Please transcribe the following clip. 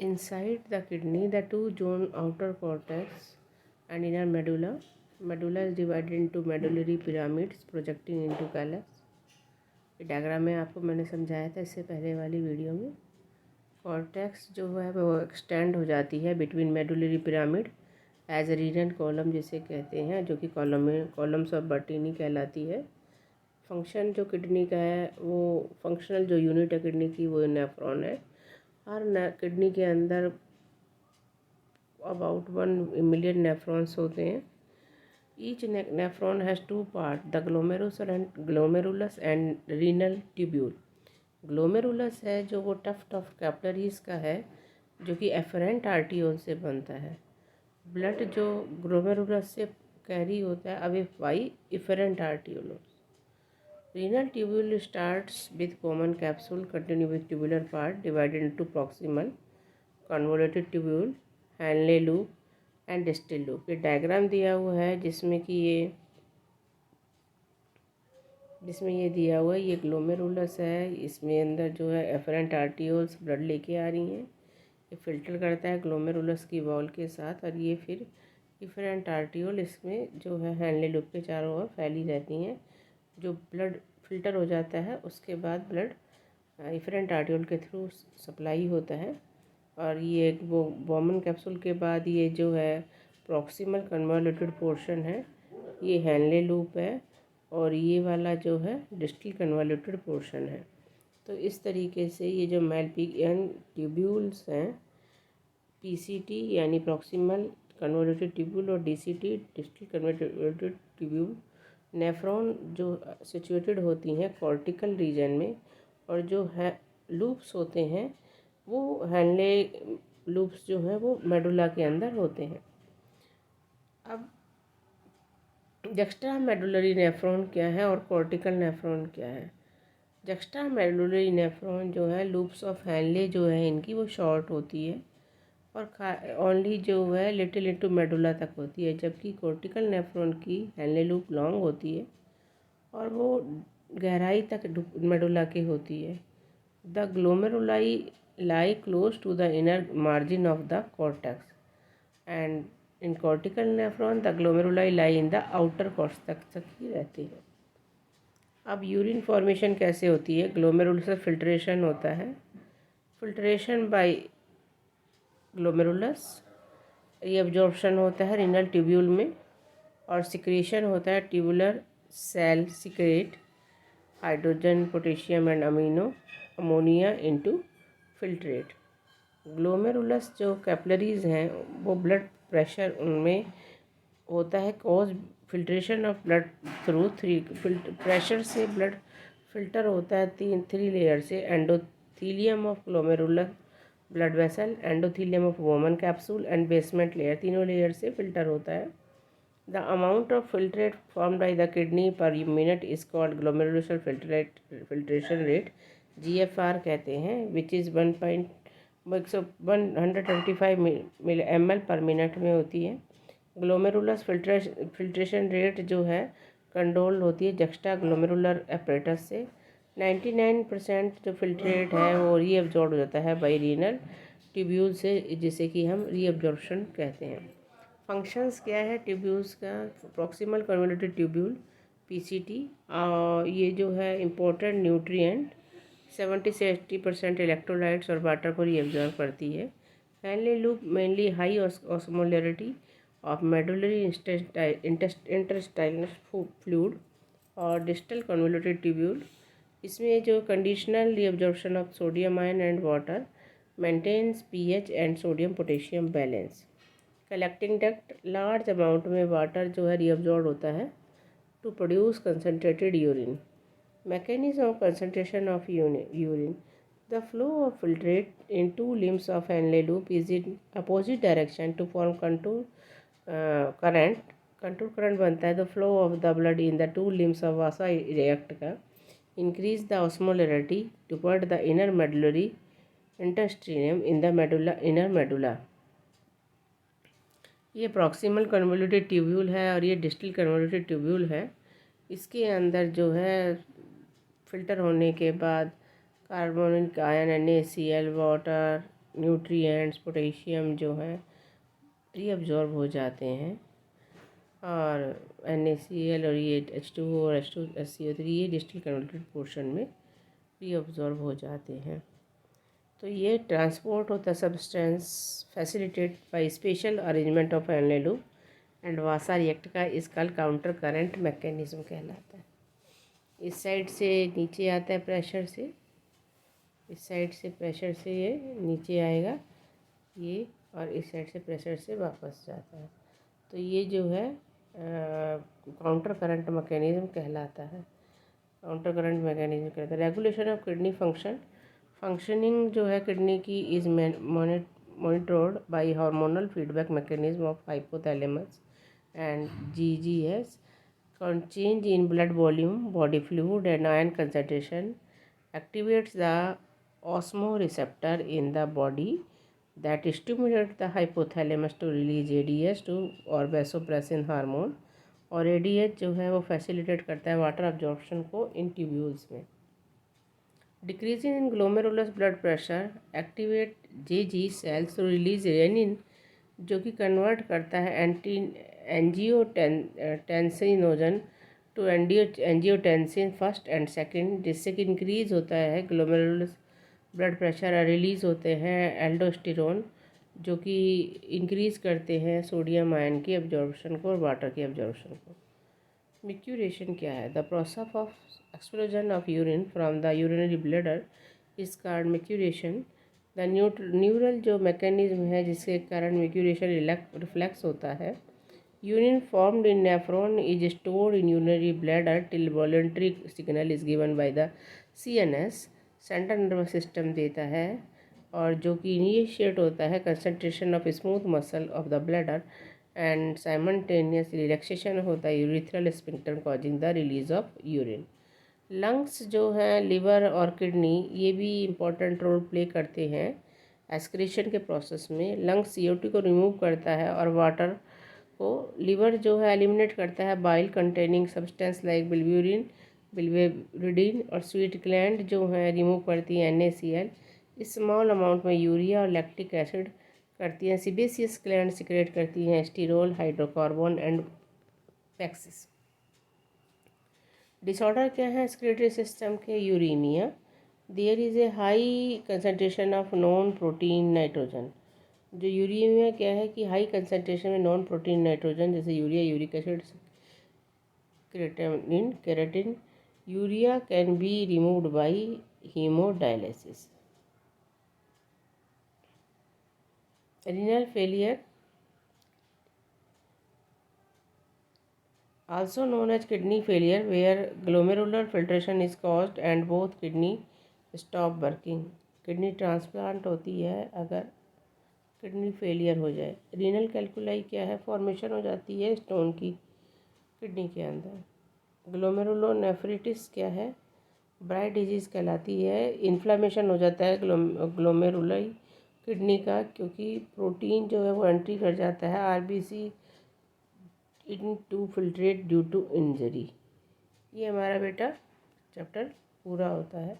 Inside the kidney, the two zone outer cortex and inner medulla. Medulla is divided into medullary pyramids projecting into calyx. ये diagram में आपको मैंने समझाया था इससे पहले वाली वीडियो में। कॉर्टेक्स जो है वो एक्सटेंड हो जाती है between medullary pyramid as renal column जिसे कहते हैं, जो कि कॉलम्स ऑफ बर्टीनी कहलाती है। फंक्शन जो किडनी का है वो फंक्शनल जो यूनिट है किडनी की वो नेफ्रॉन है। हर किडनी के अंदर अबाउट 1 मिलियन नेफ्रॉन्स होते हैं। Each nephron has two part, the glomerulus and renal tubule. Glomerulus है जो वो टफ्ट ऑफ कैपिलरीज का है, जो कि एफरेंट आर्टियोल से बनता है। ब्लड जो ग्लोमेरुलस से कैरी होता है away by efferent arterioles. Renal tubule starts with common capsule continue with tubular part divided into proximal, convoluted tubule, Henle loop and distal loop। ये डायग्राम दिया हुआ है जिसमें ये दिया हुआ है, ये ग्लोमेरुलस है। इसमें अंदर जो है एफरेंट आर्टियोल्स ब्लड लेके आ रही हैं। ये फिल्टर करता है ग्लोमेरुलस की वॉल के साथ, और ये फिर इफरेंट आर्टियोल इसमें जो है हैंडले लूप के चारों ओर फैली रहती हैं। जो ब्लड फिल्टर हो जाता है उसके बाद ब्लड इफरेंट आर्टियोल के थ्रू सप्लाई होता है। और ये वो बॉमन कैप्सूल के बाद ये जो है प्रॉक्सिमल कन्वॉल्यूटेड पोर्शन है, ये हैंडले लूप है, और ये वाला जो है डिस्टल कन्वॉल्यूटेड पोर्शन है। तो इस तरीके से ये जो मैलपिगियन ट्यूब्यूल्स हैं, पीसीटी यानी प्रॉक्सिमल कन्वॉल्यूटेड ट्यूब्यूल और DCT distal convoluted tubule, nephron जो सिचुएटेड होती हैं कॉर्टिकल रीजन में, और जो है लूप्स होते हैं वो हैंडले लूप्स जो हैं वो मेडुला के अंदर होते हैं। अब जक्स्ट्रा मेडुलरी नेफ्रॉन क्या है और कॉर्टिकल नेफ्रॉन क्या है। जक्स्ट्रा मेडुलरी नेफ्रॉन जो है लूप्स ऑफ हैंडले जो है इनकी वो शॉर्ट होती है और ओनली जो है लिटिल इनटू मेडुला तक होती है, जबकि कॉर्टिकल नेफ्रॉन की हैंडले लूप लॉन्ग होती है और वो गहराई तक मेडुला की होती है। The glomeruli lie close to the inner margin of the cortex and in cortical nephron the glomeruli lie in the outer cortex तक ही रहती है। अब यूरिन फॉर्मेशन कैसे होती है। ग्लोमेरुलस से फिल्ट्रेशन होता है, फिल्ट्रेशन बाय ग्लोमेरुलस, रीअब्जॉर्प्शन होता है रीनल ट्यूब्यूल में, और सिक्रेशन होता है tubular cell secrete hydrogen potassium and ammonia into filtrate. Glomerulus जो कैपिलरीज हैं वो ब्लड प्रेशर उनमें होता है cause filtration of blood through pressure से ब्लड फिल्टर होता है थ्री लेयर से, endothelium of glomerular blood vessel, endothelium of Bowman capsule and basement layer, तीनों लेयर से फिल्टर होता है। The amount of filtrate form by the kidney per minute is called glomerular filtration rate, GFR कहते हैं, which is 125 ml पर minute में होती है। ग्लोमेरुलस फिल्ट्रेशन रेट जो है कंट्रोल होती है जक्स्टा ग्लोमेरुलर एपरेटस से। 99% जो फिल्ट्रेट है वो रीअब्जॉर्ब हो जाता है बाई रीनल ट्यूब्यूल से, जिसे कि हम रीअब्जॉर्प्शन कहते हैं। फंक्शंस क्या है ट्यूब्यूल्स का। प्रॉक्सिमल कन्वॉल्यूटेड ट्यूब्यूल PCT, ये जो है इम्पोर्टेंट न्यूट्रिएंट 70 से 80% इलेक्ट्रोलाइट्स और वाटर को रीअब्जॉर्ब करती है। Henle loop mainly high osmolarity of medullary intestinal fluid, और डिस्टल कन्वॉल्यूटेड ट्यूब्यूल, इसमें जो conditional reabsorption of sodium ion and water maintains pH and sodium potassium balance. Collecting duct, large amount में water जो है reabsorb होता है to produce concentrated urine. Mechanism of concentration of urine. The flow of filtrate in two limbs of Henle loop is in opposite direction to form contour current. Contour current बनता है। The flow of the blood in the two limbs of vasa react का increase the osmolarity toward the inner medullary intestine in the inner medulla। ये proximal कन्वॉल्यूटेड tubule है और ये distal convoluted tubule है। इसके अंदर जो है फिल्टर होने के बाद carbonic ion NaCl water nutrients, potassium जो है रीअब्जॉर्ब हो जाते हैं, और NaCl और ये H2O और H2SCO3 ये डिस्टल कन्वर्टेड पोर्शन में रीअब्जॉर्ब हो जाते हैं। तो ये transport of the substance facilitate by special arrangement of Henle loop and Vasa react का इस कॉल्ड काउंटर करंट मैकेनिज्म कहलाता है। इस साइड से नीचे आता है प्रेशर से, इस साइड से प्रेशर से ये नीचे आएगा ये, और इस साइड से प्रेशर से वापस जाता है। तो ये जो है काउंटर करंट मैकेनिज्म कहलाता है। काउंटर करंट मैकेनिज्म कहलाता है। रेगुलेशन ऑफ किडनी फंक्शनिंग जो है किडनी की is monitored by hormonal feedback mechanism of hypothalamus and GGS. Change in blood volume, body fluid and ion concentration activates the osmoreceptor in the body that stimulates the hypothalamus to release ADH2 और vasopressin hormone, और ADH जो है वो facilitate करता है water absorption को इन tubules में। Decreasing in glomerulus blood pressure activate JG cells to release renin, जो कि कन्वर्ट करता है angiotensinogen to angiotensin first and second, जिससे कि इंक्रीज होता है ग्लोमेरुलस ब्लड प्रेशर, और रिलीज़ होते हैं एल्डोस्टेरोन, जो कि इंक्रीज़ करते हैं सोडियम आयन की एब्जॉर्प्शन को और वाटर की एब्जॉर्प्शन को। मिक्यूरेशन क्या है? The process of explosion of urine from the urinary bladder is called micturition. The neural जो मैकेनिज्म है जिसके कारण मिक्यूरेशन रिफ्लेक्स होता है। Urine formed in nephron is stored in urinary bladder till voluntary signal is given by the CNS, central nervous system देता है, और जो कि इनिशिएट होता है concentration of smooth muscle of the bladder and simultaneous relaxation होता है urethral sphincter causing the release of urine. Lungs जो हैं, लिवर और किडनी, ये भी इम्पोर्टेंट रोल प्ले करते हैं एस्क्रीशन के प्रोसेस में। लंग्स CO2 को रिमूव करता है और वाटर को, लिवर जो है एलिमिनेट करता है bile containing substance like biliverdin, और स्वीट ग्लैंड जो है रिमूव करती है NaCl, स्मॉल अमाउंट में यूरिया और लैक्टिक एसिड करती हैं। सीबेसियस ग्लैंड सिक्रेट करती हैं sterol, hydrocarbon and waxes. Disorder क्या है एक्सक्रीटरी सिस्टम के? Uremia. There is a high concentration of non protein nitrogen. जो यूरीमिया क्या है कि हाई कंसंट्रेशन में नॉन प्रोटीन नाइट्रोजन, जैसे urea, uric acid, keratin. Urea can be removed by haemodialysis. Renal failure, also known as kidney failure, where glomerular filtration is caused and both kidney stop working. Kidney transplant होती है अगर kidney failure हो जाए। Renal कैल्कुलाई क्या है? Formation हो जाती है स्टोन की किडनी के अंदर। ग्लोमेरुलोनेफ्रिटिस क्या है? ब्राइट डिजीज़ कहलाती है। इन्फ्लामेशन हो जाता है ग्लोमेरुलाई किडनी का, क्योंकि प्रोटीन जो है वो एंट्री कर जाता है RBC into filtrate due to injury. ये हमारा बेटा चैप्टर पूरा होता है।